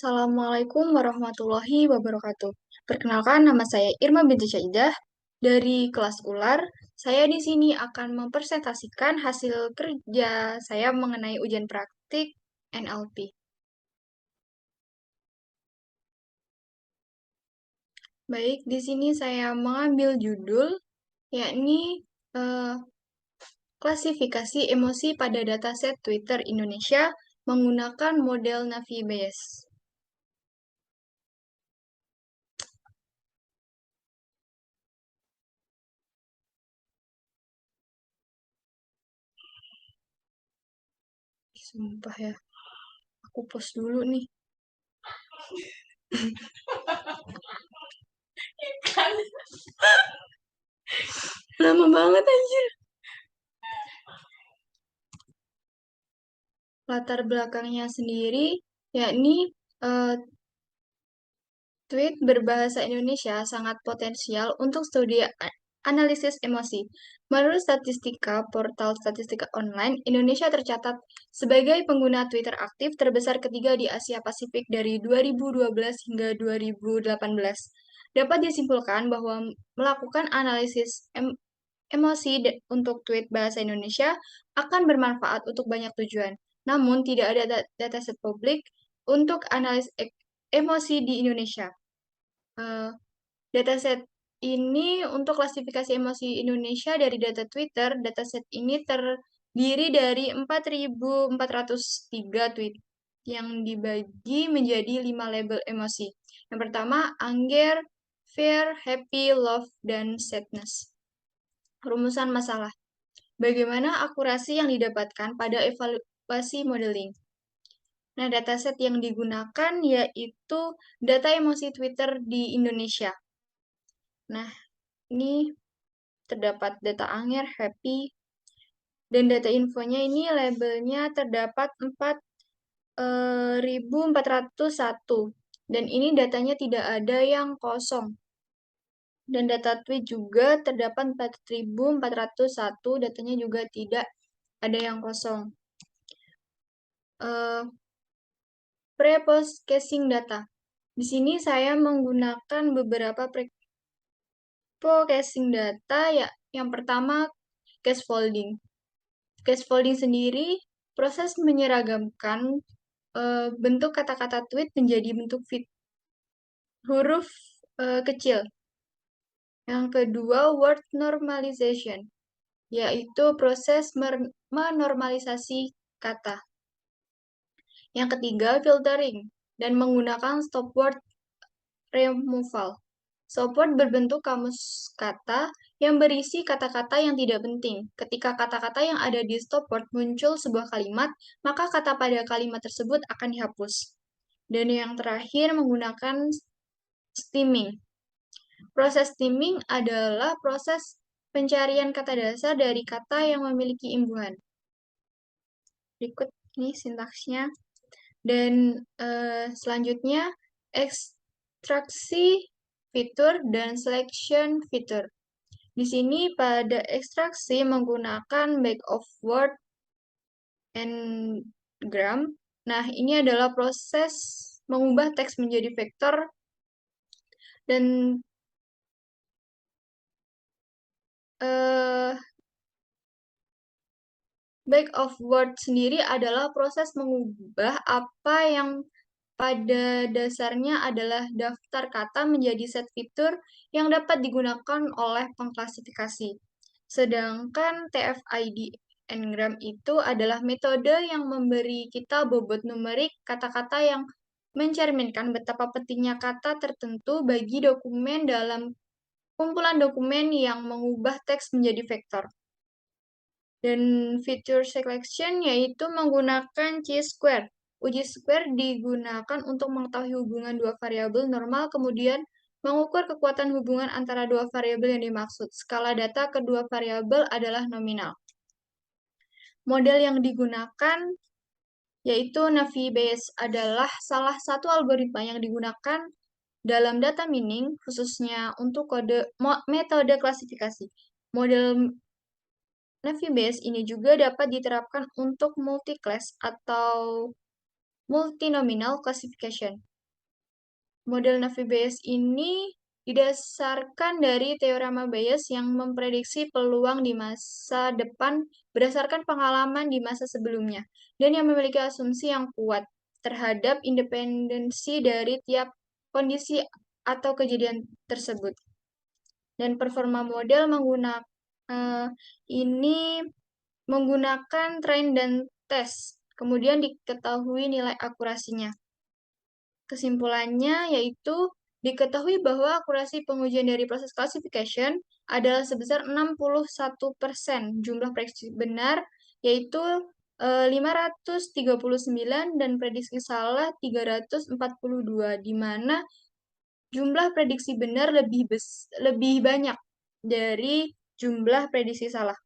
Assalamualaikum warahmatullahi wabarakatuh. Perkenalkan, nama saya Irma binti Syaidah dari kelas Ular. Saya di sini akan mempresentasikan hasil kerja saya mengenai ujian praktik NLP. Baik, di sini saya mengambil judul yakni eh, klasifikasi emosi pada dataset Twitter Indonesia menggunakan model Navi Bayes. Sumpah ya, aku post dulu nih. Lama banget anjir. Latar belakangnya sendiri yakni eh, tweet berbahasa Indonesia sangat potensial untuk studi analisis emosi. Menurut statistika portal statistika online, Indonesia tercatat sebagai pengguna Twitter aktif terbesar ketiga di Asia Pasifik dari 2012 hingga 2018. Dapat disimpulkan bahwa melakukan analisis emosi untuk tweet bahasa Indonesia akan bermanfaat untuk banyak tujuan. Namun, tidak ada dataset publik untuk analis emosi di Indonesia. Eh, Dataset ini untuk klasifikasi emosi Indonesia dari data Twitter. Dataset ini terdiri dari 4.403 tweet yang dibagi menjadi 5 label emosi. Yang pertama, anger, fear, happy, love, dan sadness. Rumusan masalah. Bagaimana akurasi yang didapatkan pada evaluasi modeling? Nah, dataset yang digunakan yaitu data emosi Twitter di Indonesia. Nah, ini terdapat data anger, happy, dan data infonya ini labelnya terdapat 4.401. Dan ini datanya tidak ada yang kosong. Dan data tweet juga terdapat 4.401, datanya juga tidak ada yang kosong. Pre-post caching data. Di sini saya menggunakan beberapa pre-caching data ya. Yang pertama, cache folding. Cache folding sendiri proses menyeragamkan bentuk kata-kata tweet menjadi bentuk huruf kecil. Yang kedua, word normalization, yaitu proses menormalisasi kata. Yang ketiga, filtering, dan menggunakan stop word removal. Stop word berbentuk kamus kata yang berisi kata-kata yang tidak penting. Ketika kata-kata yang ada di stop word muncul sebuah kalimat, maka kata pada kalimat tersebut akan dihapus. Dan yang terakhir, menggunakan stemming. Proses stemming adalah proses pencarian kata dasar dari kata yang memiliki imbuhan. Berikut ini sintaksnya. Dan selanjutnya, ekstraksi fitur dan selection fitur. Di sini pada ekstraksi menggunakan back of word n-gram. Nah, ini adalah proses mengubah teks menjadi vektor dan back of word sendiri adalah proses mengubah apa yang pada dasarnya adalah daftar kata menjadi set fitur yang dapat digunakan oleh pengklasifikasi. Sedangkan TF-ID Ngram itu adalah metode yang memberi kita bobot numerik kata-kata yang mencerminkan betapa pentingnya kata tertentu bagi dokumen dalam kumpulan dokumen yang mengubah teks menjadi vektor. Dan feature selection yaitu menggunakan chi-square. Uji square digunakan untuk mengetahui hubungan dua variabel normal, kemudian mengukur kekuatan hubungan antara dua variabel yang dimaksud. Skala data kedua variabel adalah nominal. Model yang digunakan yaitu Navi Bayes adalah salah satu algoritma yang digunakan dalam data mining, khususnya untuk metode klasifikasi. Model Navi Bayes ini juga dapat diterapkan untuk multi-class atau multinomial classification. Model Navi Bayes ini didasarkan dari teorema Bayes yang memprediksi peluang di masa depan berdasarkan pengalaman di masa sebelumnya, dan yang memiliki asumsi yang kuat terhadap independensi dari tiap kondisi atau kejadian tersebut. Dan performa model ini menggunakan train dan tes, kemudian diketahui nilai akurasinya. Kesimpulannya yaitu diketahui bahwa akurasi pengujian dari proses classification adalah sebesar 61%, jumlah prediksi benar yaitu 539 dan prediksi salah 342, di mana jumlah prediksi benar lebih banyak dari jumlah prediksi salah.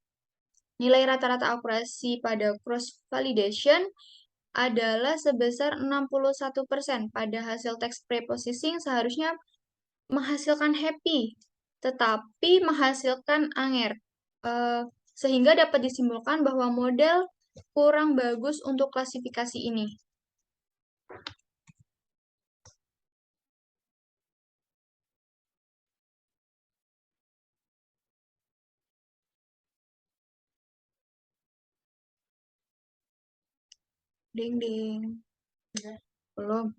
Nilai rata-rata akurasi pada cross validation adalah sebesar 61%. Pada hasil teks preprocessing seharusnya menghasilkan happy, tetapi menghasilkan anger. Sehingga dapat disimpulkan bahwa model kurang bagus untuk klasifikasi ini. Ding ding. Belum.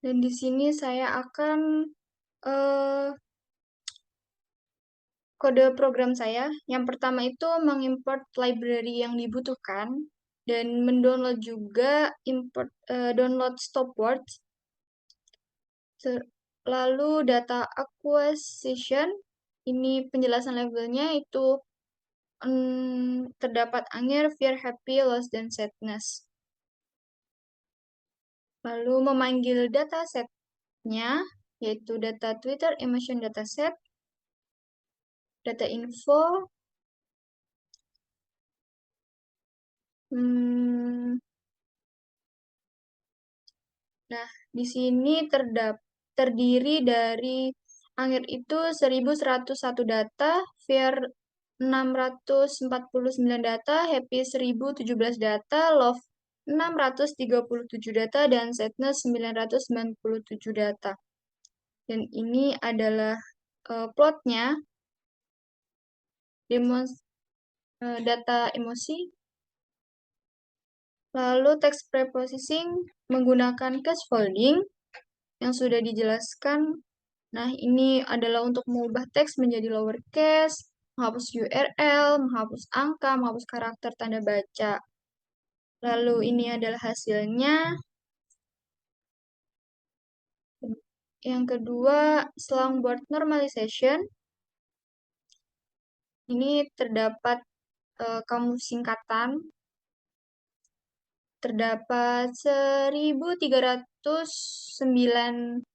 Dan di sini saya akan kode program saya. Yang pertama itu mengimport library yang dibutuhkan dan mendownload juga download stopwatch. Lalu data acquisition, ini penjelasan levelnya itu terdapat anger, fear, happy, loss, dan sadness. Lalu memanggil datasetnya, yaitu data Twitter emotion dataset, data info, nah, di sini terdiri dari anger itu 1101 data, fear 649 data, happy 1017 data, love 637 data, dan sadness 997 data. Dan ini adalah plotnya, data emosi. Lalu text preprocessing menggunakan scaffolding yang sudah dijelaskan. Nah, ini adalah untuk mengubah teks menjadi lowercase, menghapus URL, menghapus angka, menghapus karakter tanda baca. Lalu ini adalah hasilnya. Yang kedua, selang word normalization. Ini terdapat kamus singkatan. Terdapat 1309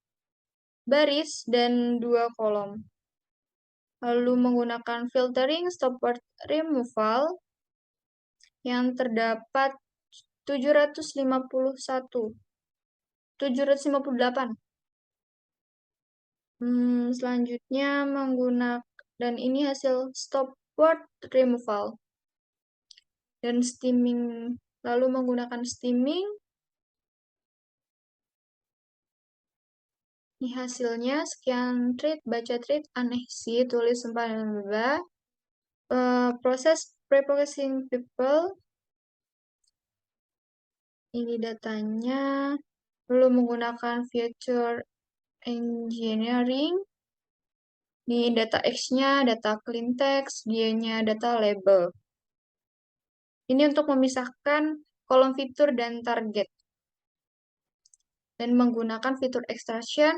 baris dan 2 kolom. Lalu menggunakan filtering stopword removal yang terdapat 758. Selanjutnya menggunakan, dan ini hasil stopword removal. Dan steaming, lalu menggunakan steaming. Ini hasilnya, sekian tweet, baca tweet, aneh sih, tulis sempadan bla. Proses preprocessing people. Ini datanya. Lalu menggunakan feature engineering. Ini data X-nya, data clean text, dia-nya data label. Ini untuk memisahkan kolom fitur dan target. Dan menggunakan fitur extraction,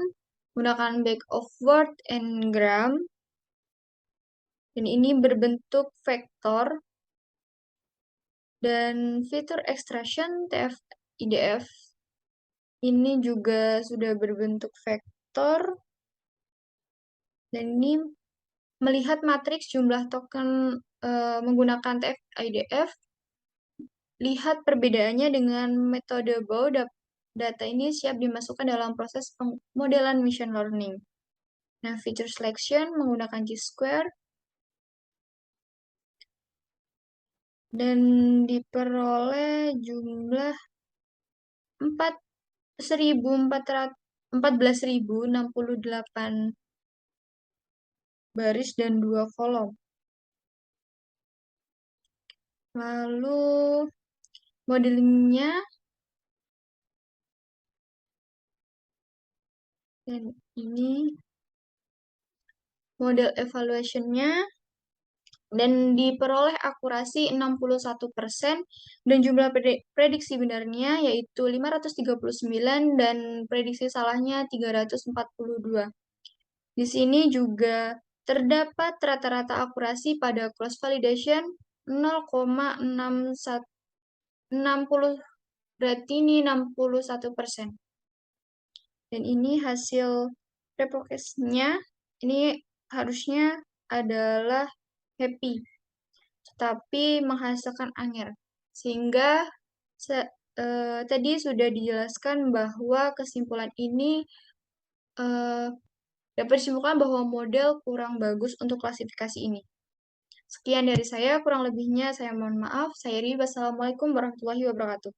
menggunakan back of word and gram. Dan ini berbentuk vektor. Dan fitur extraction TF IDF ini juga sudah berbentuk vektor. Dan ini melihat matriks jumlah token menggunakan TF IDF. Lihat perbedaannya dengan metode Bow. Data ini siap dimasukkan dalam proses pemodelan machine learning. Nah, feature selection menggunakan G-square. dan diperoleh jumlah 14.068 baris dan 2 kolom. Lalu modelingnya, dan ini model evaluationnya, dan diperoleh akurasi 61% dan jumlah prediksi benarnya yaitu 539 dan prediksi salahnya 342. Di sini juga terdapat rata-rata akurasi pada cross validation 0,6160, berarti ini 61%. Dan ini hasil reprocase-nya, ini harusnya adalah happy, tetapi menghasilkan anger. Sehingga tadi sudah dijelaskan bahwa kesimpulan ini dapat disimpulkan bahwa model kurang bagus untuk klasifikasi ini. Sekian dari saya, kurang lebihnya saya mohon maaf. Saya Ri, wassalamualaikum warahmatullahi wabarakatuh.